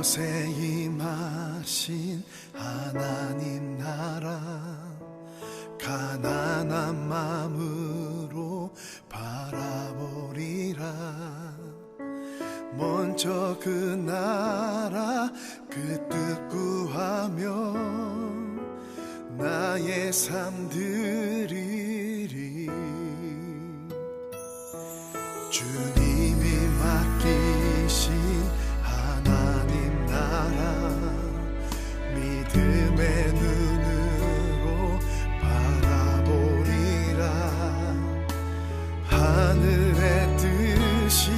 이곳에 임하신 하나님 나라, 가난한 마음으로 바라보리라. 먼저 그 나라 그 뜻 구하며 나의 삶 드리리. 주님이 맡기신 하나님 나라, 믿음의 눈으로 바라보리라. 하늘의 뜻이 이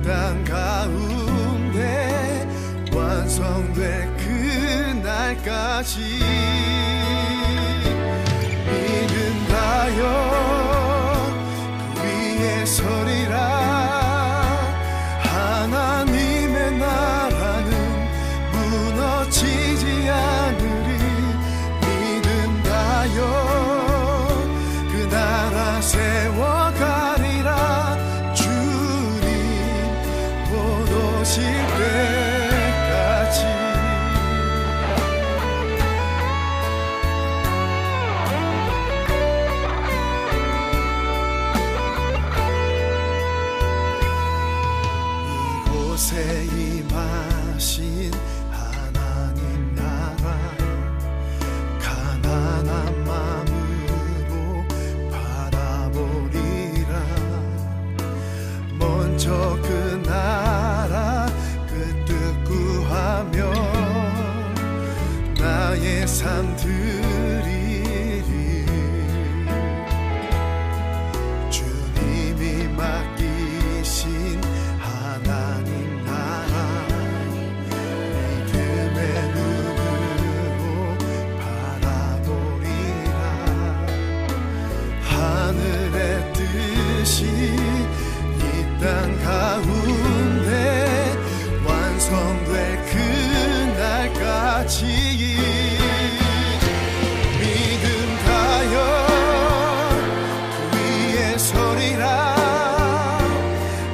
땅 가운데 완성될 그날까지 믿음다여 그 위에 서리라. 하나님의 나라는 무너지지 않으리. 믿음다여 그 나라 세워가리라. 주님 곧 오실 때까지. 이곳에 임하신 하나님 나라, 가난한 마음으로 바라보리라. 먼저 그 나라 그 뜻 구하며 나의 삶 드리리. 주님이 맡기신 하나님 나라, 믿음의 눈으로 바라보리라. 하늘의 뜻이 이 땅 가운데 완성될 그날까지 믿음하여 그 위에 서리라.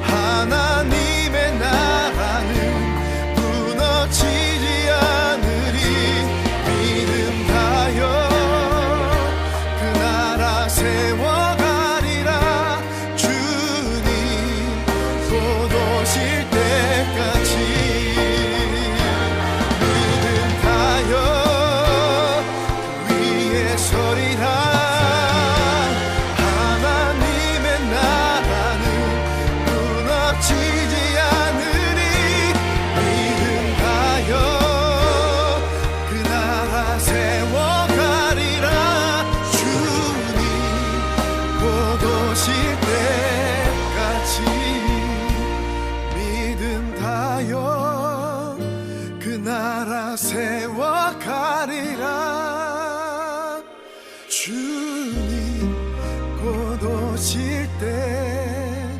하나님의 나라는 무너지지 않으리. 믿음하여 그 나라 세워가리라. 주님 곧 오실 때까지 믿음하여 그 위에 서리라. 하나님의 나라는 무너지지 않으리. 믿음하여 그 나라 세워가리라. 주님 곧 오실 때까지 믿음하여 그 나라 세워가리라. 주님 곧 오실 때까지.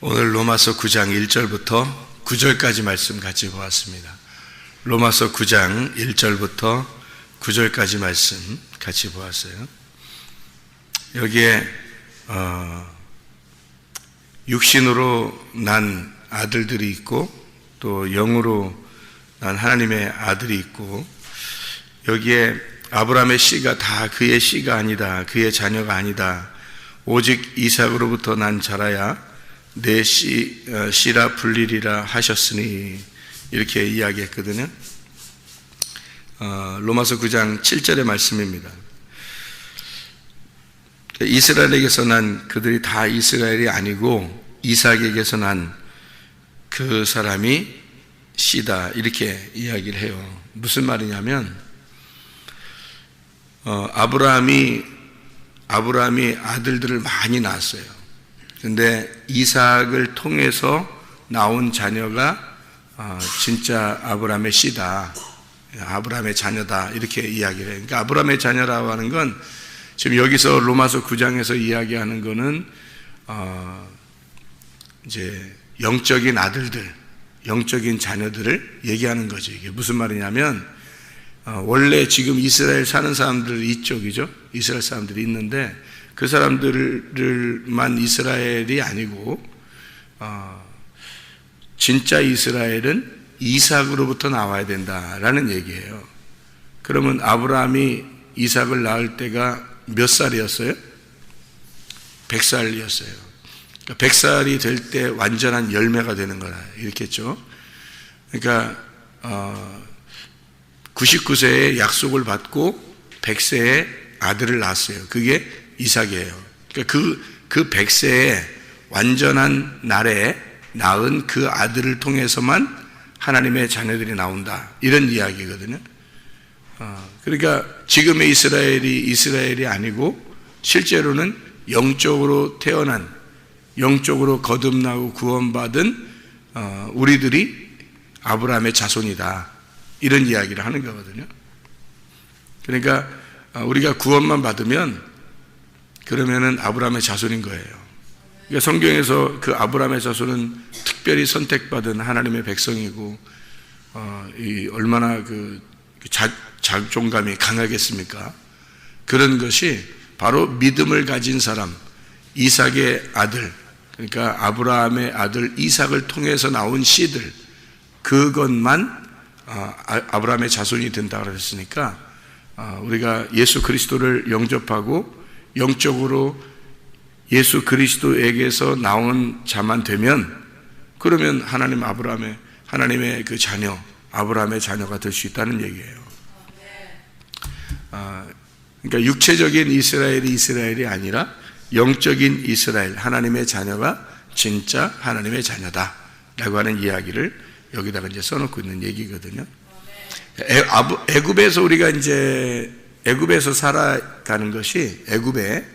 오늘 로마서 9장 1절부터 9절까지 말씀 같이 보았습니다. 로마서 9장 1절부터 9절까지 말씀 같이 보았어요. 여기에 육신으로 난 아들들이 있고 또 영으로 난 하나님의 아들이 있고, 여기에 아브라함의 씨가 다 그의 씨가 아니다, 그의 자녀가 아니다, 오직 이삭으로부터 난 자라야 내 씨라 불리리라 하셨으니, 이렇게 이야기했거든요. 로마서 9장 7절의 말씀입니다. 이스라엘에게서 난 그들이 다 이스라엘이 아니고 이삭에게서 난 그 사람이 씨다, 이렇게 이야기를 해요. 무슨 말이냐면 아브라함이 아들들을 많이 낳았어요. 근데 이삭을 통해서 나온 자녀가 진짜 아브라함의 씨다, 아브라함의 자녀다 이렇게 이야기를 해요. 그러니까 아브라함의 자녀라고 하는 건 지금 여기서 로마서 9장에서 이야기하는 거는 이제 영적인 아들들, 영적인 자녀들을 얘기하는 거죠. 이게 무슨 말이냐면 원래 지금 이스라엘 사는 사람들이 이쪽이죠. 이스라엘 사람들이 있는데 그 사람들만 이스라엘이 아니고 진짜 이스라엘은 이삭으로부터 나와야 된다라는 얘기예요. 그러면 아브라함이 이삭을 낳을 때가 몇 살이었어요? 100살이었어요. 그러니까 100살이 될 때 완전한 열매가 되는 거라 이렇겠죠. 그러니까 99세에 약속을 받고 100세에 아들을 낳았어요. 그게 이삭이에요. 그러니까 그 100세에 완전한 날에 낳은 그 아들을 통해서만 하나님의 자녀들이 나온다 이런 이야기거든요. 그러니까 지금의 이스라엘이 아니고 실제로는 영적으로 태어난, 영적으로 거듭나고 구원받은 우리들이 아브라함의 자손이다 이런 이야기를 하는 거거든요. 그러니까 우리가 구원만 받으면 그러면은 아브라함의 자손인 거예요. 그러니까 성경에서 그 아브라함의 자손은 특별히 선택받은 하나님의 백성이고 얼마나 그 자존감이 강하겠습니까? 그런 것이 바로 믿음을 가진 사람, 이삭의 아들, 그러니까 아브라함의 아들 이삭을 통해서 나온 씨들, 그것만 아브라함의 자손이 된다고 그랬으니까 우리가 예수 그리스도를 영접하고 영적으로 예수 그리스도에게서 나온 자만 되면 그러면 하나님의 그 자녀, 아브라함의 자녀가 될 수 있다는 얘기예요. 그러니까 육체적인 이스라엘이 아니라 영적인 이스라엘, 하나님의 자녀가 진짜 하나님의 자녀다라고 하는 이야기를 여기다가 이제 써놓고 있는 얘기거든요. 애굽에서 우리가 이제 애굽에서 살아가는 것이 애굽에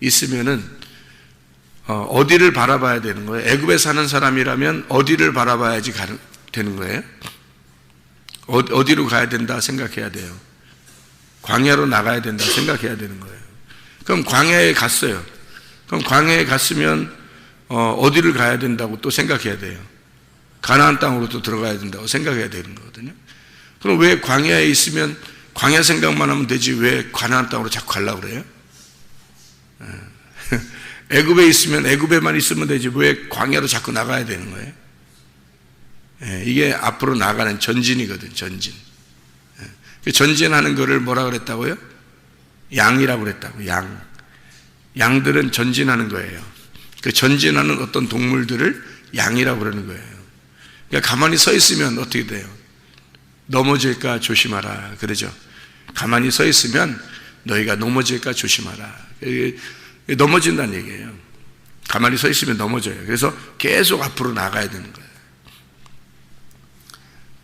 있으면은 어디를 바라봐야 되는 거예요? 애굽에 사는 사람이라면 어디를 바라봐야지 되는 거예요? 어디로 가야 된다 생각해야 돼요. 광야로 나가야 된다 생각해야 되는 거예요. 그럼 광야에 갔어요. 그럼 광야에 갔으면 어디를 가야 된다고 또 생각해야 돼요. 가나안 땅으로 또 들어가야 된다고 생각해야 되는 거거든요. 그럼 왜 광야에 있으면 광야 생각만 하면 되지 왜 가나안 땅으로 자꾸 가려고 그래요? 애굽에 있으면 애굽에만 있으면 되지 왜 광야로 자꾸 나가야 되는 거예요? 이게 앞으로 나가는 전진이거든. 전진. 전진하는 거를 뭐라 그랬다고요? 양이라고 그랬다고. 양들은 전진하는 거예요. 그 전진하는 어떤 동물들을 양이라고 그러는 거예요. 그러니까 가만히 서 있으면 어떻게 돼요? 넘어질까 조심하라 그러죠. 가만히 서 있으면 너희가 넘어질까 조심하라. 넘어진다는 얘기예요. 가만히 서 있으면 넘어져요. 그래서 계속 앞으로 나가야 되는 거예요.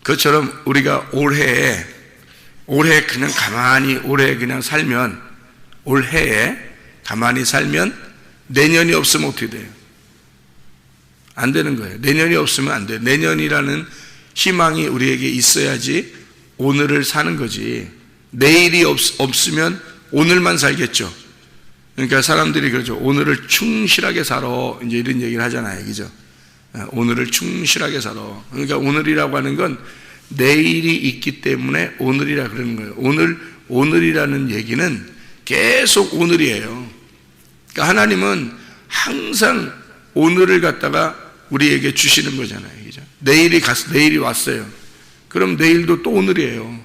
그것처럼 우리가 올해 그냥 가만히 올해 그냥 살면 올해에 가만히 살면 내년이 없으면 어떻게 돼요? 안 되는 거예요. 내년이 없으면 안 돼요. 내년이라는 희망이 우리에게 있어야지 오늘을 사는 거지. 내일이 없으면 오늘만 살겠죠. 그러니까 사람들이 그러죠. 오늘을 충실하게 살아. 이제 이런 얘기를 하잖아요. 그죠? 오늘을 충실하게 살아. 그러니까 오늘이라고 하는 건 내일이 있기 때문에 오늘이라 그러는 거예요. 오늘이라는 얘기는 계속 오늘이에요. 그러니까 하나님은 항상 오늘을 갖다가 우리에게 주시는 거잖아요. 그죠? 내일이 왔어요. 그럼 내일도 또 오늘이에요.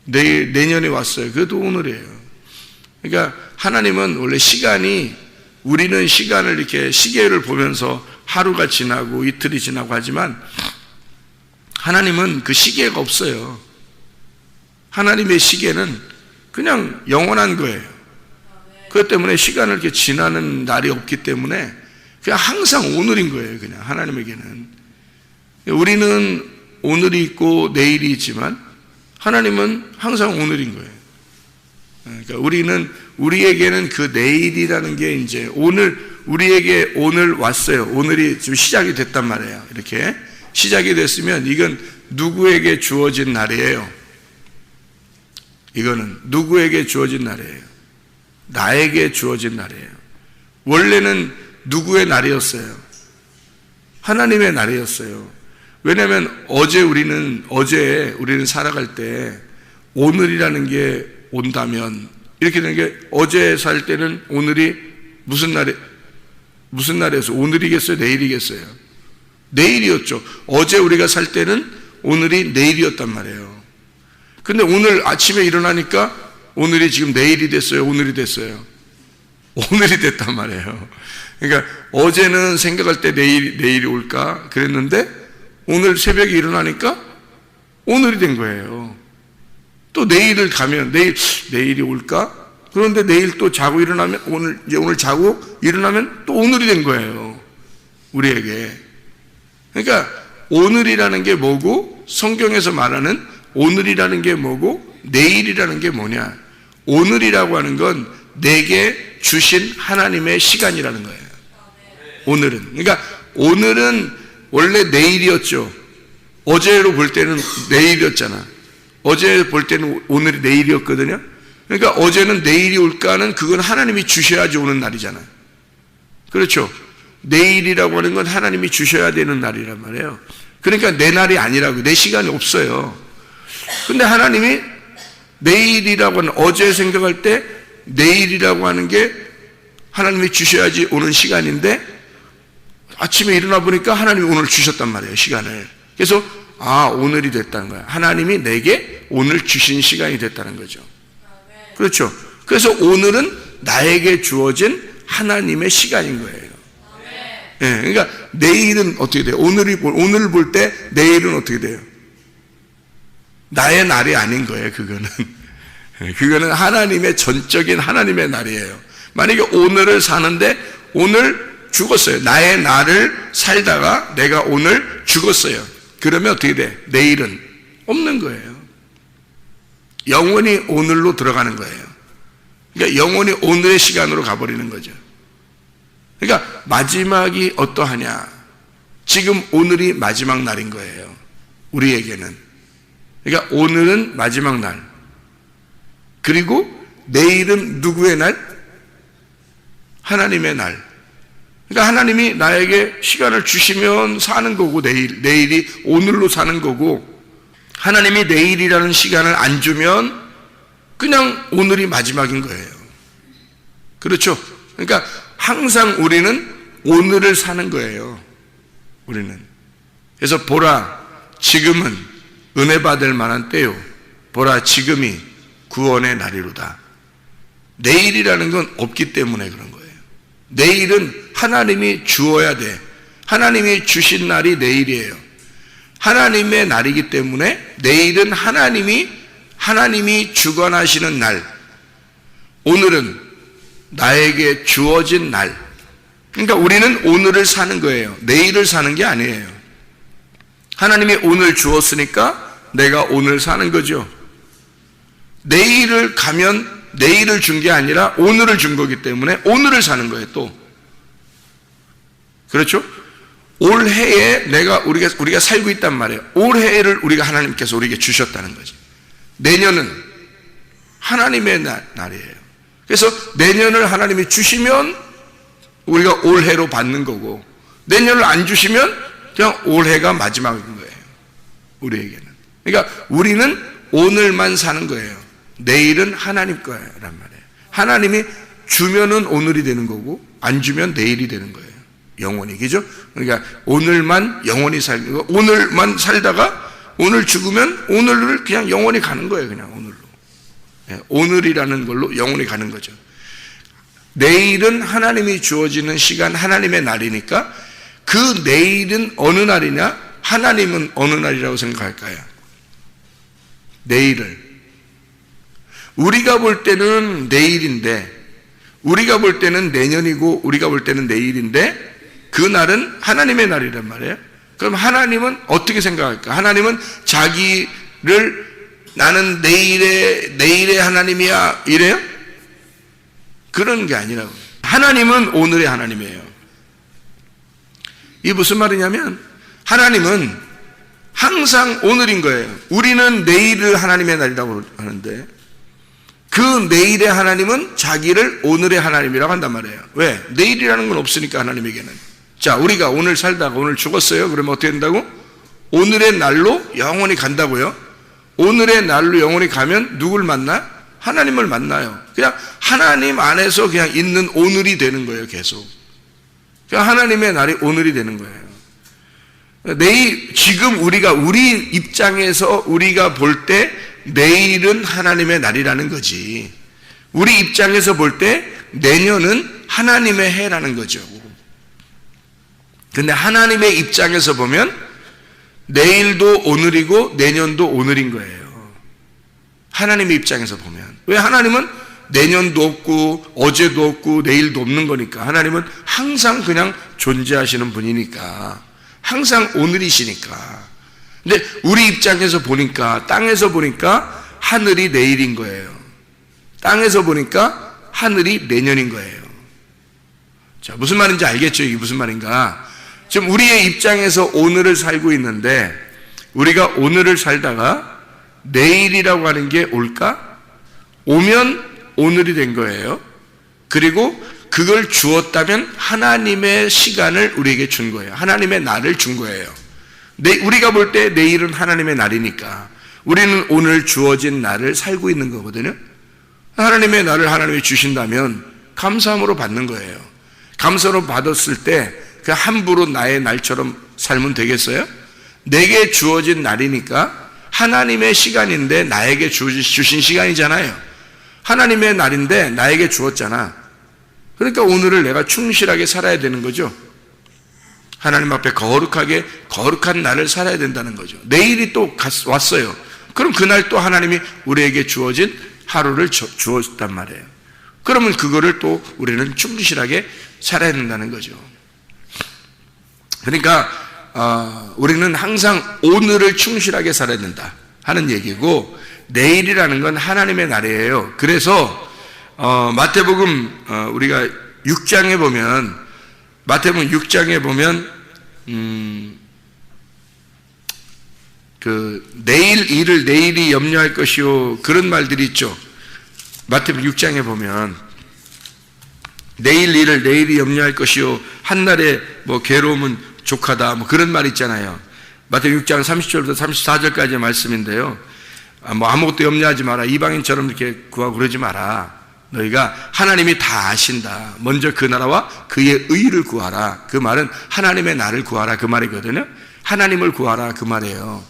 내년에 왔어요. 그것도 오늘이에요. 그러니까 하나님은 원래 우리는 시간을 이렇게 시계를 보면서 하루가 지나고 이틀이 지나고 하지만 하나님은 그 시계가 없어요. 하나님의 시계는 그냥 영원한 거예요. 그것 때문에 시간을 이렇게 지나는 날이 없기 때문에 그냥 항상 오늘인 거예요. 그냥 하나님에게는. 우리는 오늘이 있고 내일이 있지만 하나님은 항상 오늘인 거예요. 그러니까 우리에게는 그 내일이라는 게 이제 우리에게 오늘 왔어요. 오늘이 지금 시작이 됐단 말이에요. 이렇게 시작이 됐으면 이건 누구에게 주어진 날이에요? 이거는 누구에게 주어진 날이에요? 나에게 주어진 날이에요. 원래는 누구의 날이었어요? 하나님의 날이었어요. 왜냐하면 어제 우리는 살아갈 때 오늘이라는 게 온다면 이렇게 되는 게 어제 살 때는 오늘이 무슨 날이었어요? 오늘이겠어요? 내일이겠어요? 내일이었죠. 어제 우리가 살 때는 오늘이 내일이었단 말이에요. 근데 오늘 아침에 일어나니까 오늘이 지금 내일이 됐어요? 오늘이 됐어요? 오늘이 됐단 말이에요. 그러니까 어제는 생각할 때 내일이 올까 그랬는데 오늘 새벽에 일어나니까 오늘이 된 거예요. 또 내일을 가면 내일이 올까? 그런데 내일 또 자고 일어나면 오늘 자고 일어나면 또 오늘이 된 거예요. 우리에게. 그러니까 오늘이라는 게 뭐고 성경에서 말하는 오늘이라는 게 뭐고 내일이라는 게 뭐냐? 오늘이라고 하는 건 내게 주신 하나님의 시간이라는 거예요. 오늘은. 그러니까 오늘은 원래 내일이었죠. 어제로 볼 때는 내일이었잖아. 어제 볼 때는 오늘이 내일이었거든요. 그러니까 어제는 내일이 올까는 그건 하나님이 주셔야지 오는 날이잖아요. 그렇죠. 내일이라고 하는 건 하나님이 주셔야 되는 날이란 말이에요. 그러니까 내 날이 아니라고, 내 시간이 없어요. 근데 하나님이 내일이라고 하는, 어제 생각할 때 내일이라고 하는 게 하나님이 주셔야지 오는 시간인데 아침에 일어나 보니까 하나님이 오늘 주셨단 말이에요, 시간을. 그래서 오늘이 됐다는 거야. 하나님이 내게 오늘 주신 시간이 됐다는 거죠. 그렇죠. 그래서 오늘은 나에게 주어진 하나님의 시간인 거예요. 네, 그러니까 내일은 어떻게 돼요? 오늘을 볼 때 내일은 어떻게 돼요? 나의 날이 아닌 거예요. 그거는 하나님의 전적인 하나님의 날이에요. 만약에 오늘을 사는데 오늘 죽었어요. 나의 날을 살다가 내가 오늘 죽었어요. 그러면 어떻게 돼? 내일은 없는 거예요. 영원히 오늘로 들어가는 거예요. 그러니까 영원히 오늘의 시간으로 가버리는 거죠. 그러니까 마지막이 어떠하냐? 지금 오늘이 마지막 날인 거예요. 우리에게는. 그러니까 오늘은 마지막 날. 그리고 내일은 누구의 날? 하나님의 날. 그러니까 하나님이 나에게 시간을 주시면 사는 거고, 내일이 오늘로 사는 거고, 하나님이 내일이라는 시간을 안 주면 그냥 오늘이 마지막인 거예요. 그렇죠? 그러니까 항상 우리는 오늘을 사는 거예요. 우리는. 그래서 보라, 지금은 은혜 받을 만한 때요. 보라, 지금이 구원의 날이로다. 내일이라는 건 없기 때문에 그런 거예요. 내일은 하나님이 주어야 돼. 하나님이 주신 날이 내일이에요. 하나님의 날이기 때문에 내일은 하나님이 주관하시는 날. 오늘은 나에게 주어진 날. 그러니까 우리는 오늘을 사는 거예요. 내일을 사는 게 아니에요. 하나님이 오늘 주었으니까 내가 오늘 사는 거죠. 내일을 가면 내일을 준 게 아니라 오늘을 준 거기 때문에 오늘을 사는 거예요, 또. 그렇죠? 올해에 우리가 살고 있단 말이에요. 올해를 하나님께서 우리에게 주셨다는 거죠. 내년은 하나님의 날이에요. 그래서 내년을 하나님이 주시면 우리가 올해로 받는 거고, 내년을 안 주시면 그냥 올해가 마지막인 거예요. 우리에게는. 그러니까 우리는 오늘만 사는 거예요. 내일은 하나님 거란 말이에요. 하나님이 주면은 오늘이 되는 거고, 안 주면 내일이 되는 거예요. 영원히. 그죠? 그러니까 오늘만 영원히 살는 거, 오늘만 살다가 오늘 죽으면 오늘을 그냥 영원히 가는 거예요. 그냥 오늘로. 오늘이라는 걸로 영원히 가는 거죠. 내일은 하나님이 주어지는 시간, 하나님의 날이니까 그 내일은 어느 날이냐? 하나님은 어느 날이라고 생각할까요? 내일을. 우리가 볼 때는 내일인데, 우리가 볼 때는 내년이고, 우리가 볼 때는 내일인데, 그 날은 하나님의 날이란 말이에요. 그럼 하나님은 어떻게 생각할까? 하나님은 자기를 나는 내일의 하나님이야 이래요? 그런 게 아니라고. 하나님은 오늘의 하나님이에요. 이게 무슨 말이냐면 하나님은 항상 오늘인 거예요. 우리는 내일을 하나님의 날이라고 하는데 그 내일의 하나님은 자기를 오늘의 하나님이라고 한단 말이에요. 왜? 내일이라는 건 없으니까 하나님에게는. 자, 우리가 오늘 살다가 오늘 죽었어요. 그러면 어떻게 된다고? 오늘의 날로 영원히 간다고요. 오늘의 날로 영원히 가면 누굴 만나? 하나님을 만나요. 그냥 하나님 안에서 그냥 있는 오늘이 되는 거예요. 계속. 그냥 하나님의 날이 오늘이 되는 거예요. 내일, 지금 우리 입장에서 우리가 볼 때 내일은 하나님의 날이라는 거지. 우리 입장에서 볼 때 내년은 하나님의 해라는 거죠. 근데 하나님의 입장에서 보면 내일도 오늘이고 내년도 오늘인 거예요. 하나님의 입장에서 보면. 왜? 하나님은 내년도 없고 어제도 없고 내일도 없는 거니까. 하나님은 항상 그냥 존재하시는 분이니까. 항상 오늘이시니까. 근데 우리 입장에서 보니까, 땅에서 보니까 하늘이 내일인 거예요. 땅에서 보니까 하늘이 내년인 거예요. 자, 무슨 말인지 알겠죠? 이게 무슨 말인가? 지금 우리의 입장에서 오늘을 살고 있는데, 우리가 오늘을 살다가 내일이라고 하는 게 올까? 오면 오늘이 된 거예요. 그리고 그걸 주었다면 하나님의 시간을 우리에게 준 거예요. 하나님의 날을 준 거예요. 우리가 볼 때 내일은 하나님의 날이니까 우리는 오늘 주어진 날을 살고 있는 거거든요. 하나님의 날을 하나님이 주신다면 감사함으로 받는 거예요. 감사로 받았을 때 그 함부로 나의 날처럼 살면 되겠어요? 내게 주어진 날이니까 하나님의 시간인데 나에게 주신 시간이잖아요. 하나님의 날인데 나에게 주었잖아. 그러니까 오늘을 내가 충실하게 살아야 되는 거죠. 하나님 앞에 거룩한 날을 살아야 된다는 거죠. 내일이 또 왔어요. 그럼 그날 또 하나님이 우리에게 주어진 하루를 주었단 말이에요. 그러면 그거를 또 우리는 충실하게 살아야 된다는 거죠. 그러니까 우리는 항상 오늘을 충실하게 살아야 된다 하는 얘기고, 내일이라는 건 하나님의 날이에요. 그래서 마태복음 우리가 6장에 보면, 마태복음 6장에 보면 그 내일 일을 내일이 염려할 것이요, 그런 말들이 있죠. 마태복음 6장에 보면 내일 일을 내일이 염려할 것이요, 한날에 뭐 괴로움은 족하다, 뭐 그런 말 있잖아요. 마태복음 6장 30절부터 34절까지의 말씀인데요. 뭐 아무것도 염려하지 마라, 이방인처럼 이렇게 구하고 그러지 마라. 너희가 하나님이 다 아신다. 먼저 그 나라와 그의 의를 구하라. 그 말은 하나님의 나를 구하라, 그 말이거든요. 하나님을 구하라, 그 말이에요.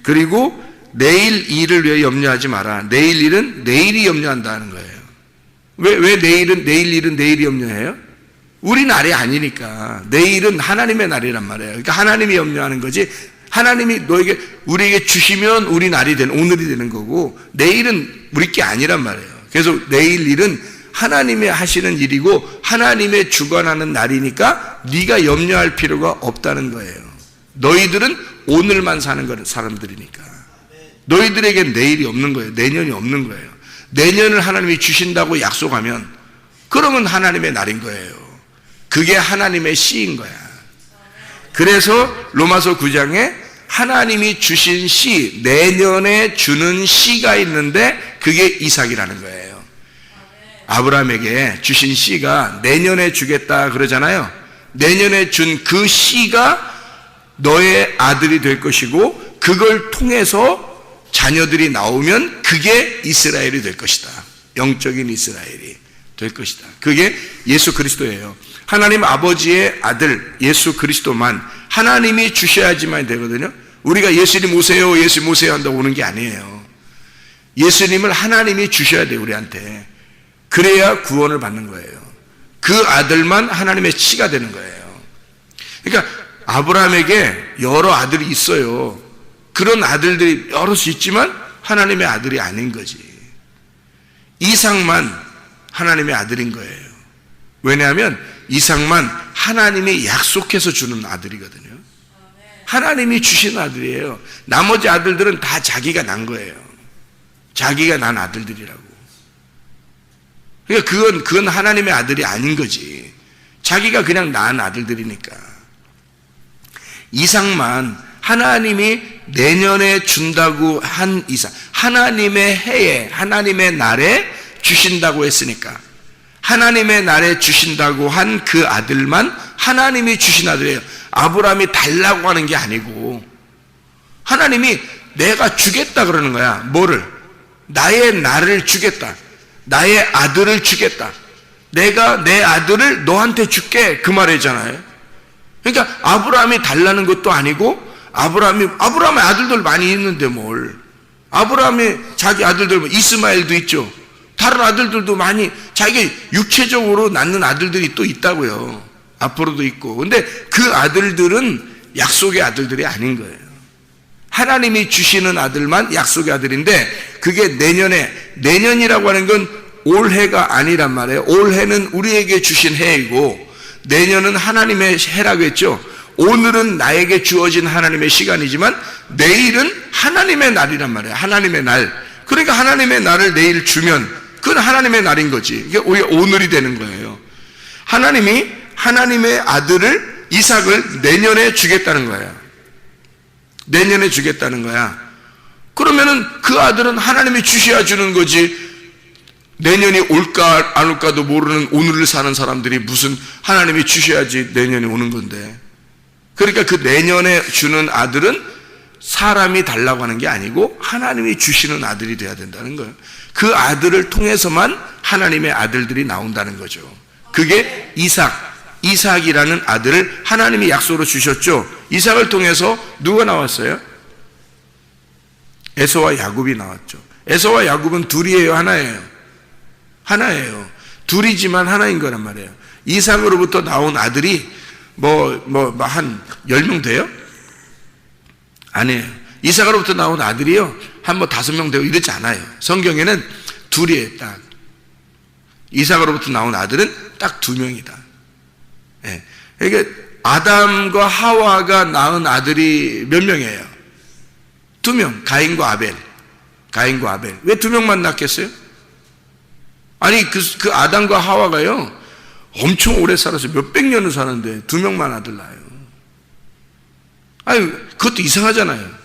그리고 내일 일을 위해 염려하지 마라. 내일 일은 내일이 염려한다는 거예요. 왜 내일 일은 내일이 염려해요? 우리 날이 아니니까. 내일은 하나님의 날이란 말이에요. 그러니까 하나님이 염려하는 거지, 하나님이 우리에게 주시면 우리 날이 오늘이 되는 거고, 내일은 우리 게 아니란 말이에요. 그래서 내일 일은 하나님이 하시는 일이고 하나님의 주관하는 날이니까 네가 염려할 필요가 없다는 거예요. 너희들은 오늘만 사는 사람들이니까. 너희들에겐 내일이 없는 거예요. 내년이 없는 거예요. 내년을 하나님이 주신다고 약속하면 그러면 하나님의 날인 거예요. 그게 하나님의 시인 거야. 그래서 로마서 9장에 하나님이 주신 시, 내년에 주는 시가 있는데 그게 이삭이라는 거예요. 아브라함에게 주신 시가 내년에 주겠다 그러잖아요. 내년에 준 그 시가 너의 아들이 될 것이고, 그걸 통해서 자녀들이 나오면 그게 이스라엘이 될 것이다. 영적인 이스라엘이 될 것이다. 그게 예수 그리스도예요. 하나님 아버지의 아들 예수 그리스도만 하나님이 주셔야지만 되거든요. 우리가 예수님 오세요, 예수님 오세요 한다고 오는 게 아니에요. 예수님을 하나님이 주셔야 돼요, 우리한테. 그래야 구원을 받는 거예요. 그 아들만 하나님의 씨가 되는 거예요. 그러니까 아브라함에게 여러 아들이 있어요. 그런 아들들이 여럿 있지만 하나님의 아들이 아닌 거지. 이삭만 하나님의 아들인 거예요. 왜냐하면 이삭만 하나님이 약속해서 주는 아들이거든요. 하나님이 주신 아들이에요. 나머지 아들들은 다 자기가 난 거예요. 자기가 난 아들들이라고. 그러니까 그건 하나님의 아들이 아닌 거지. 자기가 그냥 낳은 아들들이니까. 이삭만 하나님이 내년에 준다고 한 이삭, 하나님의 해에, 하나님의 날에 주신다고 했으니까, 하나님의 날에 주신다고 한 그 아들만 하나님이 주신 아들이에요. 아브라함이 달라고 하는 게 아니고, 하나님이 내가 주겠다 그러는 거야. 뭐를? 나의 날을 주겠다. 나의 아들을 주겠다. 내가 내 아들을 너한테 줄게, 그 말이잖아요. 그러니까 아브라함이 달라는 것도 아니고, 아브라함의 아들들 많이 있는데 뭘, 아브라함이 자기 아들들 이스마엘도 있죠. 다른 아들들도 많이 자기 육체적으로 낳는 아들들이 또 있다고요. 앞으로도 있고. 근데 그 아들들은 약속의 아들들이 아닌 거예요. 하나님이 주시는 아들만 약속의 아들인데, 그게 내년이라고 하는 건 올해가 아니란 말이에요. 올해는 우리에게 주신 해이고, 내년은 하나님의 해라고 했죠. 오늘은 나에게 주어진 하나님의 시간이지만 내일은 하나님의 날이란 말이에요. 하나님의 날. 그러니까 하나님의 날을 내일 주면 그건 하나님의 날인 거지. 이게 오늘이 되는 거예요. 하나님이 하나님의 아들을, 이삭을 내년에 주겠다는 거예요. 내년에 주겠다는 거야. 그러면은 그 아들은 하나님이 주셔야 주는 거지. 내년이 올까 안 올까도 모르는 오늘을 사는 사람들이 무슨 하나님이 주셔야지 내년이 오는 건데. 그러니까 그 내년에 주는 아들은 사람이 달라고 하는 게 아니고 하나님이 주시는 아들이 돼야 된다는 거예요. 그 아들을 통해서만 하나님의 아들들이 나온다는 거죠. 그게 이삭이라는 아들을 하나님이 약속으로 주셨죠. 이삭을 통해서 누가 나왔어요? 에서와 야곱이 나왔죠. 에서와 야곱은 둘이에요, 하나예요? 하나예요. 둘이지만 하나인 거란 말이에요. 이삭으로부터 나온 아들이 한 10명 돼요? 아니에요. 이삭으로부터 나온 아들이요, 한 5명 되고 이러지 않아요. 성경에는 둘이에요, 딱. 이삭으로부터 나온 아들은 딱 2명이다. 예. 그러니까 아담과 하와가 낳은 아들이 몇 명이에요? 2명. 가인과 아벨. 왜 2명만 낳겠어요? 아니, 그 아담과 하와가요, 엄청 오래 살아서 몇백 년을 사는데 2명만 아들 낳아요. 아니, 그것도 이상하잖아요.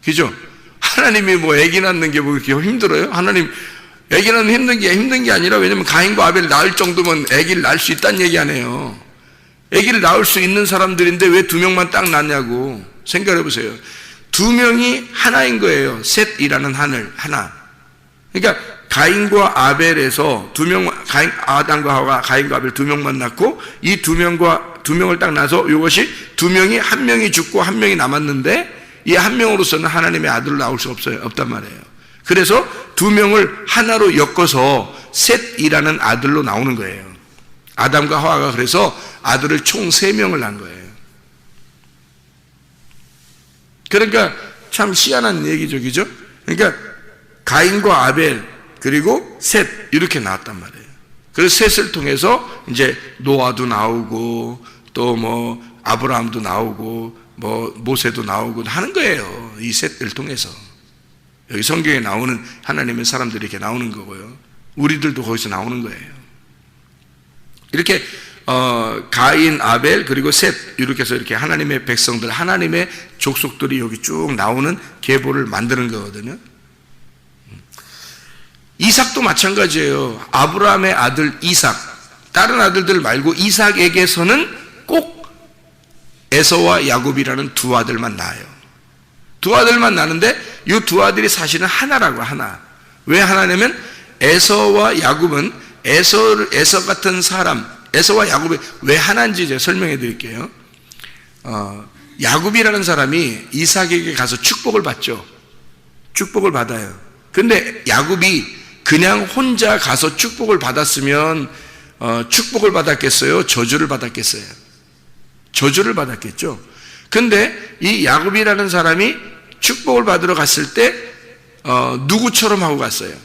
그죠? 하나님이 애기 낳는 게 그렇게 힘들어요? 하나님, 애기 낳는 게 힘든 게 아니라, 왜냐면 가인과 아벨 낳을 정도면 애기를 낳을 수 있다는 얘기 아니에요. 애기를 낳을 수 있는 사람들인데 왜 2명만 딱 낳냐고 생각해 보세요. 2명이 하나인 거예요. 셋이라는 하나. 그러니까 가인과 아벨에서 아담과 하와가 가인과 아벨 2명만 낳고, 이 2명을 딱 낳아서 이것이 2명이, 한 명이 죽고 한 명이 남았는데, 이 한 명으로서는 하나님의 아들을 낳을 수 없단 말이에요. 그래서 2명을 하나로 엮어서 셋이라는 아들로 나오는 거예요. 아담과 하와가 그래서 아들을 총 3명을 낳은 거예요. 그러니까 참 희한한 얘기죠, 그죠? 그러니까 가인과 아벨 그리고 셋, 이렇게 나왔단 말이에요. 그래서 셋을 통해서 이제 노아도 나오고, 또 아브라함도 나오고, 모세도 나오고 하는 거예요. 이 셋을 통해서. 여기 성경에 나오는 하나님의 사람들이 이렇게 나오는 거고요. 우리들도 거기서 나오는 거예요. 이렇게 가인, 아벨, 그리고 셋, 이렇게 해서 이렇게 하나님의 백성들, 하나님의 족속들이 여기 쭉 나오는 계보를 만드는 거거든요. 이삭도 마찬가지예요. 아브라함의 아들 이삭, 다른 아들들 말고 이삭에게서는 꼭 에서와 야곱이라는 2 아들만 낳아요. 2 아들만 낳는데 이 2 아들이 사실은 하나라고. 하나. 왜 하나냐면 에서와 야곱은 에서 같은 사람, 에서와 야곱이 왜 하나인지 제가 설명해 드릴게요. 야곱이라는 사람이 이삭에게 가서 축복을 받죠. 축복을 받아요. 근데 야곱이 그냥 혼자 가서 축복을 받았으면 축복을 받았겠어요? 저주를 받았겠어요? 저주를 받았겠죠. 근데 이 야곱이라는 사람이 축복을 받으러 갔을 때 누구처럼 하고 갔어요?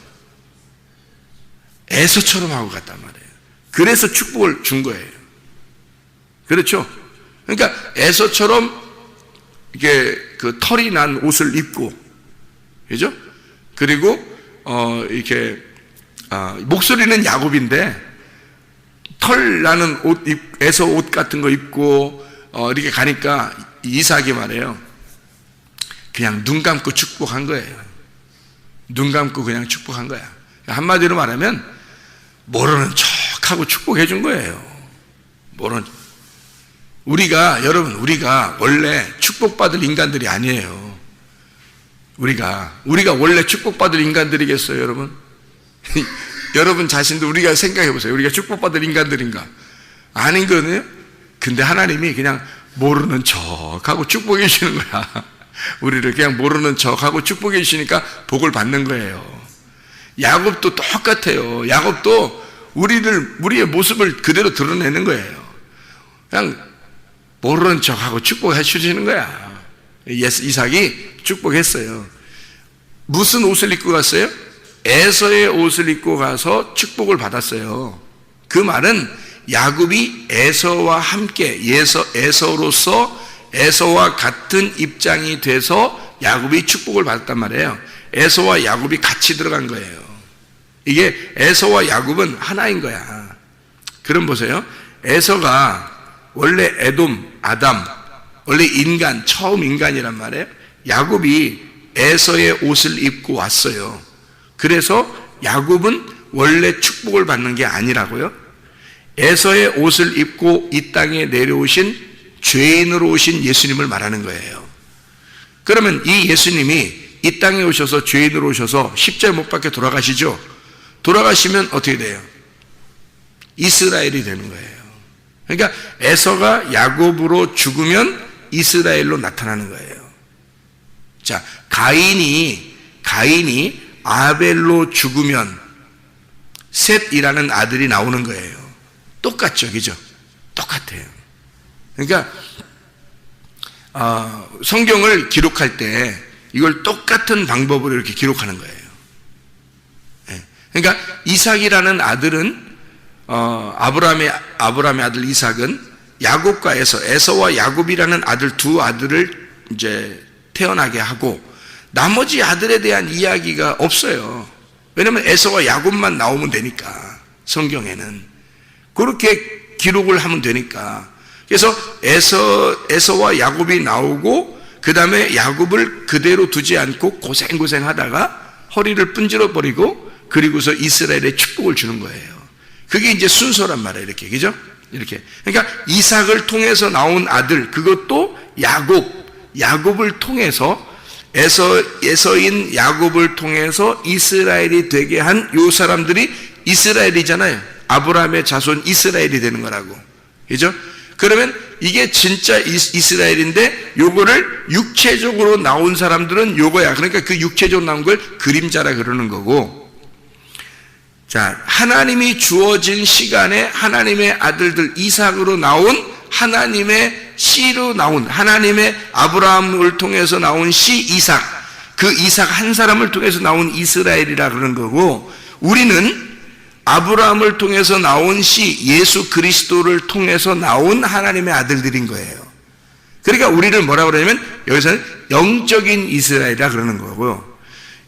에서처럼 하고 갔단 말이에요. 그래서 축복을 준 거예요. 그렇죠? 그러니까 에서처럼 이게 그 털이 난 옷을 입고, 그죠? 그리고 이렇게 목소리는 야곱인데 털 나는 옷, 에서 옷 같은 거 입고 이렇게 가니까 이삭이 말해요. 그냥 눈 감고 축복한 거예요. 눈 감고 그냥 축복한 거야. 한마디로 말하면 모르는 척하고 축복해 준 거예요. 여러분, 우리가 원래 축복받을 인간들이 아니에요. 우리가 원래 축복받을 인간들이겠어요, 여러분? 여러분 자신도 우리가 생각해 보세요. 우리가 축복받을 인간들인가? 아닌 거네요? 근데 하나님이 그냥 모르는 척하고 축복해 주시는 거야. 우리를 그냥 모르는 척하고 축복해 주시니까 복을 받는 거예요. 야곱도 똑같아요. 야곱도 우리의 모습을 그대로 드러내는 거예요. 그냥 모르는 척하고 축복해 주시는 거야. 이삭이 축복했어요. 무슨 옷을 입고 갔어요? 에서의 옷을 입고 가서 축복을 받았어요. 그 말은 야곱이 에서와 함께 에서로서 에서와 같은 입장이 돼서 야곱이 축복을 받았단 말이에요. 에서와 야곱이 같이 들어간 거예요. 이게 에서와 야곱은 하나인 거야. 그럼 보세요. 에서가 원래 에돔, 아담, 원래 인간, 처음 인간이란 말이에요. 야곱이 에서의 옷을 입고 왔어요. 그래서 야곱은 원래 축복을 받는 게 아니라고요. 에서의 옷을 입고 이 땅에 내려오신 죄인으로 오신 예수님을 말하는 거예요. 그러면 이 예수님이 이 땅에 오셔서 죄인으로 오셔서 십자가에 못 박혀 돌아가시죠. 돌아가시면 어떻게 돼요? 이스라엘이 되는 거예요. 그러니까 에서가 야곱으로 죽으면 이스라엘로 나타나는 거예요. 자, 가인이 아벨로 죽으면 셋이라는 아들이 나오는 거예요. 똑같죠, 그죠? 똑같아요. 그러니까 성경을 기록할 때 이걸 똑같은 방법으로 이렇게 기록하는 거예요. 그러니까 이삭이라는 아들은 아브라함의 아들 이삭은 야곱과 에서와 야곱이라는 두 아들을 이제 태어나게 하고 나머지 아들에 대한 이야기가 없어요. 왜냐하면 에서와 야곱만 나오면 되니까 성경에는 그렇게 기록을 하면 되니까. 그래서 에서와 야곱이 나오고 그 다음에 야곱을 그대로 두지 않고 고생하다가 허리를 분질러 버리고 그리고서 이스라엘에 축복을 주는 거예요. 그게 이제 순서란 말이에요. 이렇게, 그죠? 이렇게. 그러니까 이삭을 통해서 나온 아들, 그것도 야곱을 통해서 에서인 야곱을 통해서 이스라엘이 되게 한 요 사람들이 이스라엘이잖아요. 아브라함의 자손 이스라엘이 되는 거라고. 그죠? 그러면 이게 진짜 이스라엘인데 요거를 육체적으로 나온 사람들은 요거야. 그러니까 그 육체적으로 나온 걸 그림자라 그러는 거고. 자, 하나님이 주어진 시간에 하나님의 아들들 이삭으로 나온 하나님의 씨로 나온 하나님의 아브라함을 통해서 나온 씨 이삭, 그 이삭 한 사람을 통해서 나온 이스라엘이라 그러는 거고, 우리는 아브라함을 통해서 나온 씨 예수 그리스도를 통해서 나온 하나님의 아들들인 거예요. 그러니까 우리를 뭐라고 그러냐면 여기서는 영적인 이스라엘이라 그러는 거고요.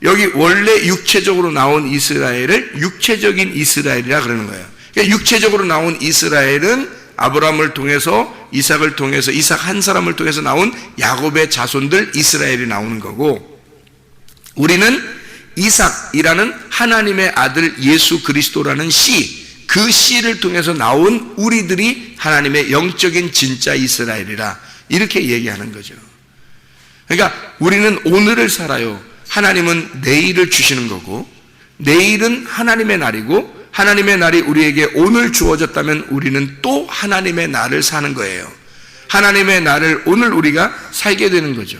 여기 원래 육체적으로 나온 이스라엘을 육체적인 이스라엘이라 그러는 거예요. 그러니까 육체적으로 나온 이스라엘은 아브라함을 통해서 이삭을 통해서 이삭 한 사람을 통해서 나온 야곱의 자손들 이스라엘이 나오는 거고, 우리는 이삭이라는 하나님의 아들 예수 그리스도라는 씨, 그 씨를 통해서 나온 우리들이 하나님의 영적인 진짜 이스라엘이라 이렇게 얘기하는 거죠. 그러니까 우리는 오늘을 살아요. 하나님은 내일을 주시는 거고, 내일은 하나님의 날이고, 하나님의 날이 우리에게 오늘 주어졌다면 우리는 또 하나님의 날을 사는 거예요. 하나님의 날을 오늘 우리가 살게 되는 거죠.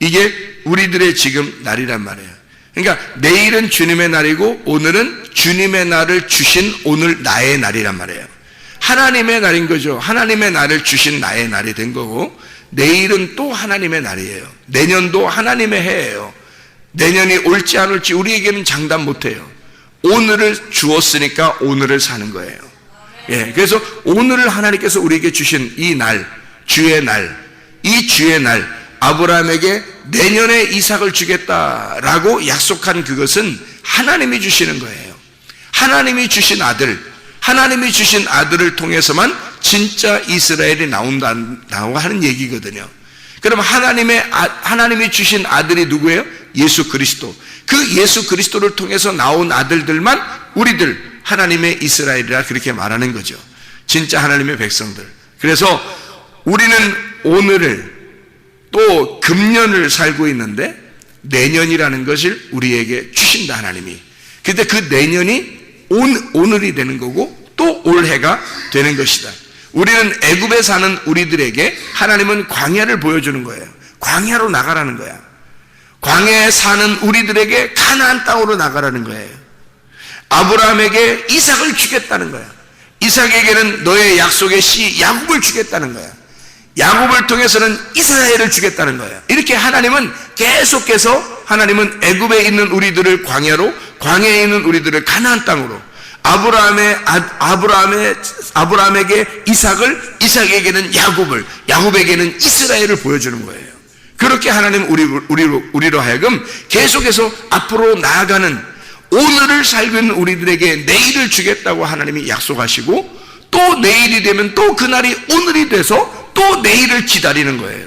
이게 우리들의 지금 날이란 말이에요. 그러니까 내일은 주님의 날이고 오늘은 주님의 날을 주신 오늘 나의 날이란 말이에요. 하나님의 날인 거죠. 하나님의 날을 주신 나의 날이 된 거고, 내일은 또 하나님의 날이에요. 내년도 하나님의 해예요. 내년이 올지 안 올지 우리에게는 장담 못해요. 오늘을 주었으니까 오늘을 사는 거예요. 예, 그래서 오늘을 하나님께서 우리에게 주신 이 날, 주의 날, 이 주의 날, 아브라함에게 내년에 이삭을 주겠다라고 약속한 그것은 하나님이 주시는 거예요. 하나님이 주신 아들을 통해서만 진짜 이스라엘이 나온다고 하는 얘기거든요. 그럼 하나님이 주신 아들이 누구예요? 예수 그리스도, 그 예수 그리스도를 통해서 나온 아들들만 우리들 하나님의 이스라엘이라 그렇게 말하는 거죠. 진짜 하나님의 백성들. 그래서 우리는 오늘을 또 금년을 살고 있는데 내년이라는 것을 우리에게 주신다, 하나님이. 근데 그 내년이 오늘이 되는 거고 또 올해가 되는 것이다. 우리는 애굽에 사는 우리들에게 하나님은 광야를 보여주는 거예요. 광야로 나가라는 거야. 광야에 사는 우리들에게 가나안 땅으로 나가라는 거예요. 아브라함에게 이삭을 주겠다는 거야. 이삭에게는 너의 약속의 씨 야곱을 주겠다는 거야. 야곱을 통해서는 이스라엘을 주겠다는 거예요. 이렇게 하나님은 계속해서 하나님은 애굽에 있는 우리들을 광야로, 광야에 있는 우리들을 가나안 땅으로, 아브라함에게 이삭을, 이삭에게는 야곱을, 야곱에게는 이스라엘을 보여주는 거예요. 그렇게 하나님 우리로 하여금 계속해서 앞으로 나아가는, 오늘을 살고 있는 우리들에게 내일을 주겠다고 하나님이 약속하시고, 또 내일이 되면 또 그날이 오늘이 돼서 또 내일을 기다리는 거예요.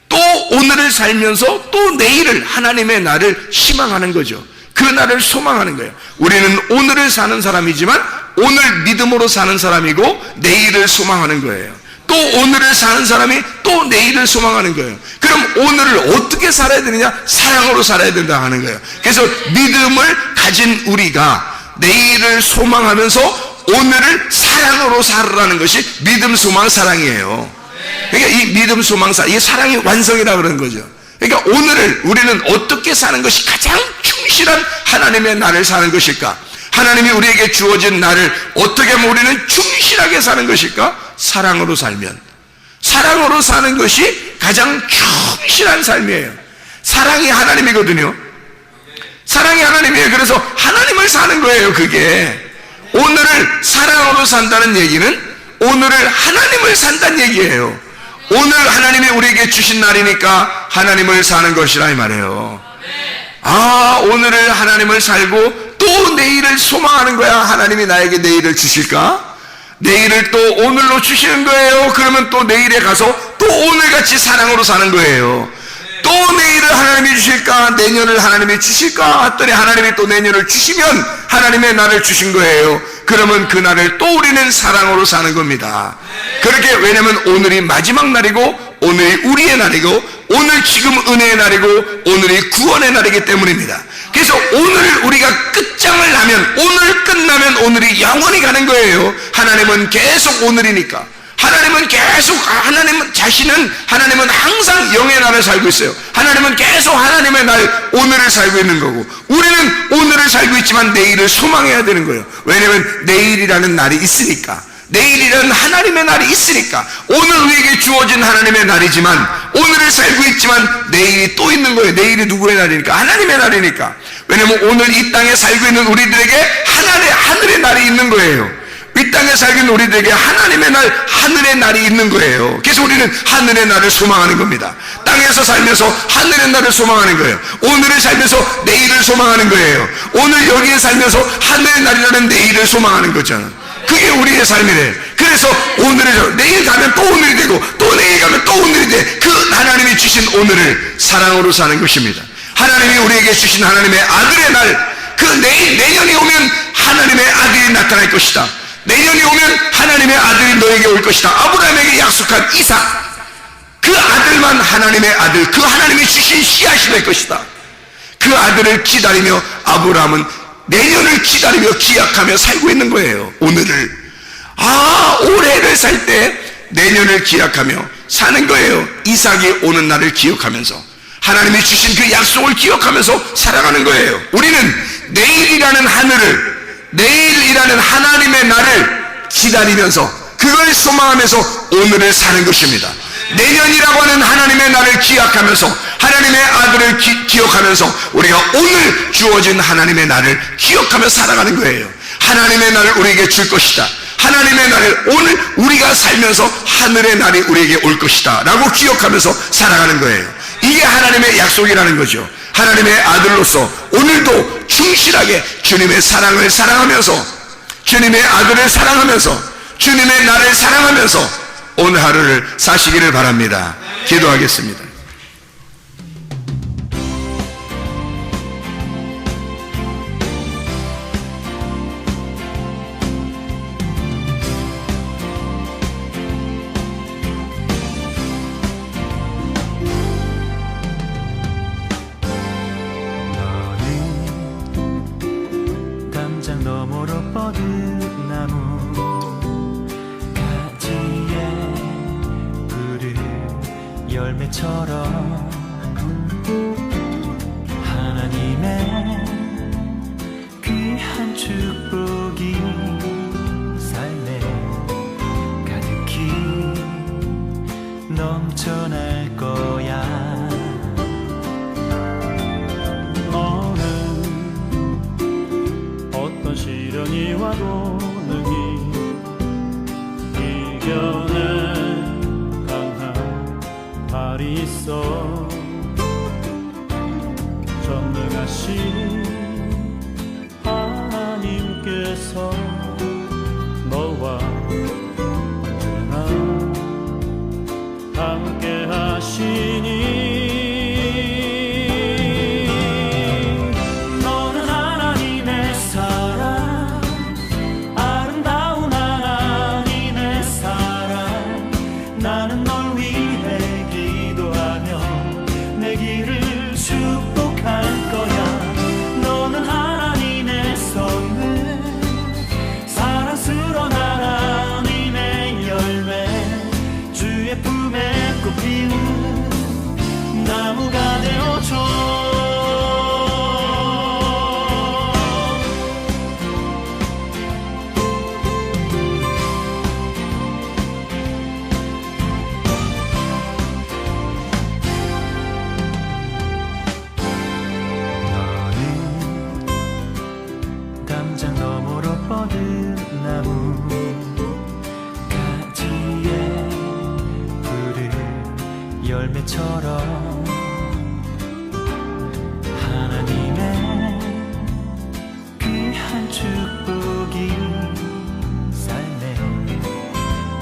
또 오늘을 살면서 또 내일을, 하나님의 날을 희망하는 거죠. 그 날을 소망하는 거예요. 우리는 오늘을 사는 사람이지만 오늘 믿음으로 사는 사람이고 내일을 소망하는 거예요. 또 오늘을 사는 사람이 또 내일을 소망하는 거예요. 그럼 오늘을 어떻게 살아야 되느냐? 사랑으로 살아야 된다 하는 거예요. 그래서 믿음을 가진 우리가 내일을 소망하면서 오늘을 사랑으로 살으라는 것이 믿음, 소망, 사랑이에요. 그러니까 이 믿음, 소망, 사랑, 이 사랑의 완성이라고 그러는 거죠. 그러니까 오늘을 우리는 어떻게 사는 것이 가장 충실한 하나님의 날을 사는 것일까? 하나님이 우리에게 주어진 날을 어떻게 하면 우리는 충실하게 사는 것일까? 사랑으로 살면, 사랑으로 사는 것이 가장 충실한 삶이에요. 사랑이 하나님이거든요. 사랑이 하나님이에요. 그래서 하나님을 사는 거예요. 그게 오늘을 사랑으로 산다는 얘기는 오늘을 하나님을 산다는 얘기예요. 오늘 하나님이 우리에게 주신 날이니까 하나님을 사는 것이라 이 말이에요. 오늘을 하나님을 살고 또 내일을 소망하는 거야. 하나님이 나에게 내일을 주실까? 내일을 또 오늘로 주시는 거예요. 그러면 또 내일에 가서 또 오늘같이 사랑으로 사는 거예요. 또 내일을 하나님이 주실까? 내년을 하나님이 주실까? 했더니 하나님이 또 내년을 주시면 하나님의 날을 주신 거예요. 그러면 그 날을 또 우리는 사랑으로 사는 겁니다. 그렇게, 왜냐면 오늘이 마지막 날이고 오늘이 우리의 날이고 오늘 지금 은혜의 날이고 오늘이 구원의 날이기 때문입니다. 그래서 오늘 우리가 끝장을 나면, 오늘 끝나면 오늘이 영원히 가는 거예요. 하나님은 계속 오늘이니까. 하나님은 계속, 하나님은 자신은, 하나님은 항상 영의 날을 살고 있어요. 하나님은 계속 하나님의 날, 오늘을 살고 있는 거고, 우리는 오늘을 살고 있지만 내일을 소망해야 되는 거예요. 왜냐면 내일이라는 날이 있으니까. 내일이라는 하나님의 날이 있으니까. 오늘 우리에게 주어진 하나님의 날이지만, 오늘을 살고 있지만 내일이 또 있는 거예요. 내일이 누구의 날이니까? 하나님의 날이니까. 왜냐면 오늘 이 땅에 살고 있는 우리들에게 하늘의 날이 있는 거예요. 이 땅에 살고 있는 우리들에게 하나님의 날, 하늘의 날이 있는 거예요. 그래서 우리는 하늘의 날을 소망하는 겁니다. 땅에서 살면서 하늘의 날을 소망하는 거예요. 오늘을 살면서 내일을 소망하는 거예요. 오늘 여기에 살면서 하늘의 날이라는 내일을 소망하는 거잖아. 그게 우리의 삶이래. 그래서 오늘을, 내일 가면 또 오늘이 되고 또 내일 가면 또 오늘이 돼. 그 하나님이 주신 오늘을 사랑으로 사는 것입니다. 하나님이 우리에게 주신 하나님의 아들의 날, 그 내년이 오면 하나님의 아들이 나타날 것이다. 내년이 오면 하나님의 아들이 너에게 올 것이다. 아브라함에게 약속한 이삭, 그 아들만 하나님의 아들, 그 하나님이 주신 씨앗이 될 것이다. 그 아들을 기다리며 아브라함은 내년을 기다리며 기약하며 살고 있는 거예요. 오늘을, 올해를 살 때 내년을 기약하며 사는 거예요. 이삭이 오는 날을 기억하면서, 하나님이 주신 그 약속을 기억하면서 살아가는 거예요. 우리는 내일이라는 하늘을, 내일이라는 하나님의 날을 기다리면서 그걸 소망하면서 오늘을 사는 것입니다. 내년이라고 하는 하나님의 날을 기약하면서 하나님의 아들을 기억하면서 우리가 오늘 주어진 하나님의 날을 기억하며 살아가는 거예요. 하나님의 날을 우리에게 줄 것이다. 하나님의 날을 오늘 우리가 살면서 하늘의 날이 우리에게 올 것이다 라고 기억하면서 살아가는 거예요. 이게 하나님의 약속이라는 거죠. 하나님의 아들로서 오늘도 충실하게 주님의 사랑을 사랑하면서, 주님의 아들을 사랑하면서, 주님의 나를 사랑하면서 오늘 하루를 사시기를 바랍니다. 기도하겠습니다. 열매처럼 하나님의 귀한 축복이 삶에 가득히 넘쳐날 거야. 너는 어떤 시련이 와도 능히 이겨낼 강한 발이 있어. 전능하신 하나님께서 너와 언제나 함께 하시니. 너는 하나님의 사랑, 아름다운 하나님의 사랑. 나는 널 위해 기도하며 내 길을 축복할 거야. 너는 하나님의 선물, 사랑스러운 하나님의 열매, 주의 품에 꽃 피우는 나무가 되어줘. 담장 너머로 뻗은 나무 가지에 푸른 열매처럼 하나님의 귀한 축복이 삶에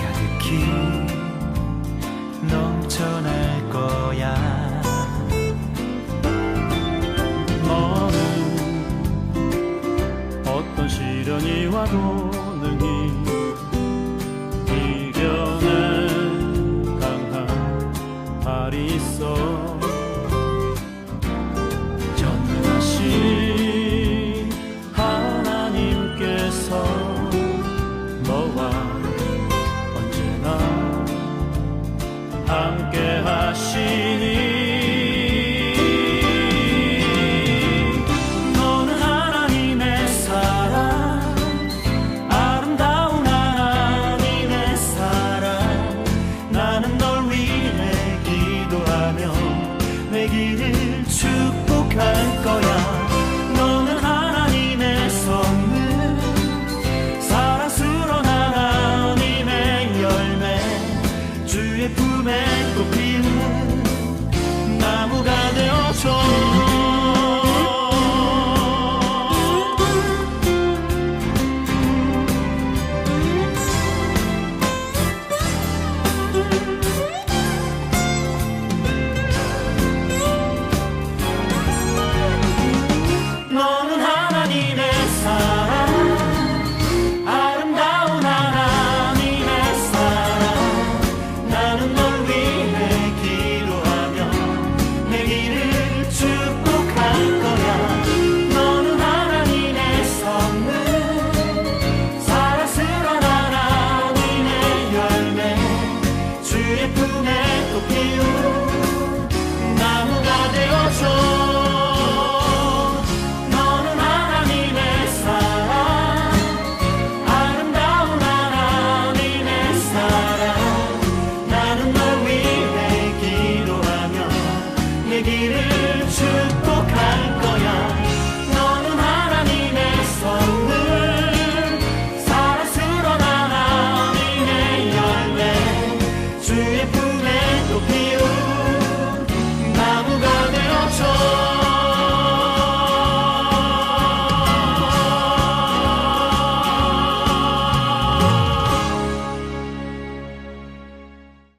가득히 넘쳐날 거야. 너는 어떤 시련이 와도